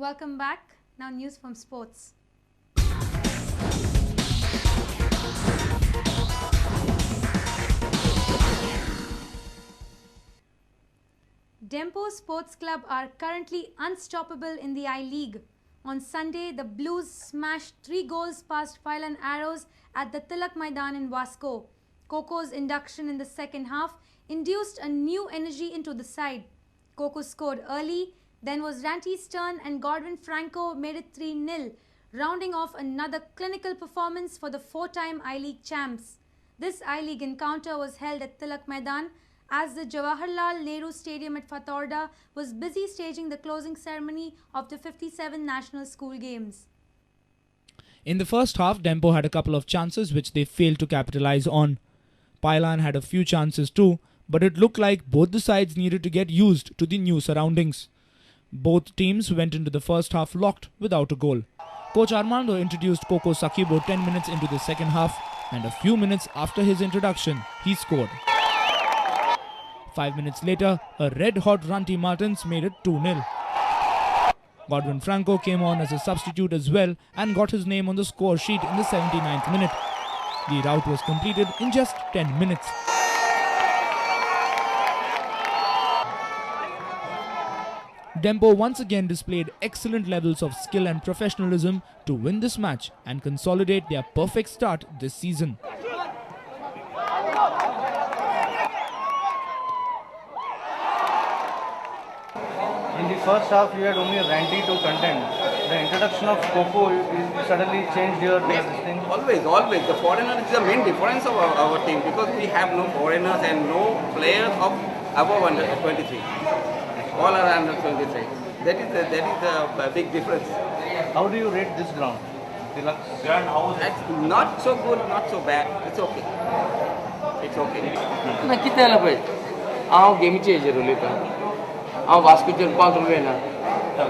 Welcome back. Now news from sports. Dempo Sports Club are currently unstoppable in the I-League. On Sunday, the Blues smashed 3 goals past File and Arrows at the Tilak Maidan in Vasco. Coco's induction in the second half induced a new energy into the side. Coco scored early, then was Ranty's turn and Godwin Franco made it 3-0, rounding off another clinical performance for the 4-time I-League champs. This I-League encounter was held at Tilak Maidan as the Jawaharlal Nehru Stadium at Fatorda was busy staging the closing ceremony of the 57 National School Games. In the first half, Dempo had a couple of chances which they failed to capitalize on. Pailan had a few chances too, but it looked like both the sides needed to get used to the new surroundings. Both teams went into the first half locked without a goal. Coach Armando introduced Coco Sakibo 10 minutes into the second half, and a few minutes after his introduction, he scored. 5 minutes later, a red-hot Ranty Martins made it 2-0. Godwin Franco came on as a substitute as well and got his name on the score sheet in the 79th minute. The rout was completed in just 10 minutes. Dempo once again displayed excellent levels of skill and professionalism to win this match and consolidate their perfect start this season. In the first half, you had only Randy to contend. The introduction of Coco suddenly changed your thing. Always. The foreigner is the main difference of our team because we have no foreigners and no players of above under 23. All are under 23. That is the big difference. How do you rate this ground? Deluxe? Not so good, not so bad. It's okay. It's okay. Na kita lah boy. Aku game change rule Aku Vasco jumpa rule na.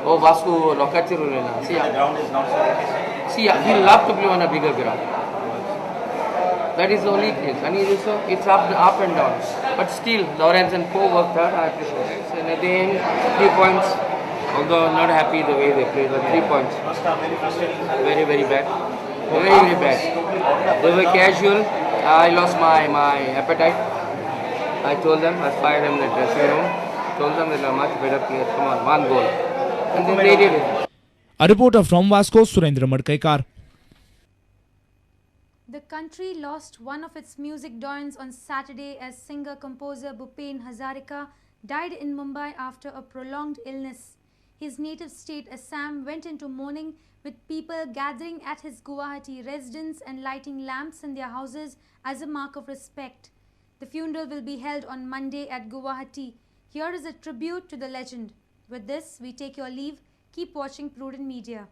Oh Vasco rocket rule na. See, the ground is not so. See, he love to play on a bigger ground. That is the only case. And it's up and down. But still, Lawrence and Co worked hard. I appreciate it. And at the end, 3 points. Although not happy the way they played, but 3 points. Very, very bad. Very bad. They were casual. I lost my appetite. I told them, I fired them in the dressing room. Told them that they are much better players. Come on, 1 goal. And then they did it. A reporter from Vasco, Surendra Madkaikar. The country lost one of its music doyens on Saturday as singer-composer Bhupendra Hazarika died in Mumbai after a prolonged illness. His native state Assam went into mourning with people gathering at his Guwahati residence and lighting lamps in their houses as a mark of respect. The funeral will be held on Monday at Guwahati. Here is a tribute to the legend. With this, we take your leave. Keep watching Prudent Media.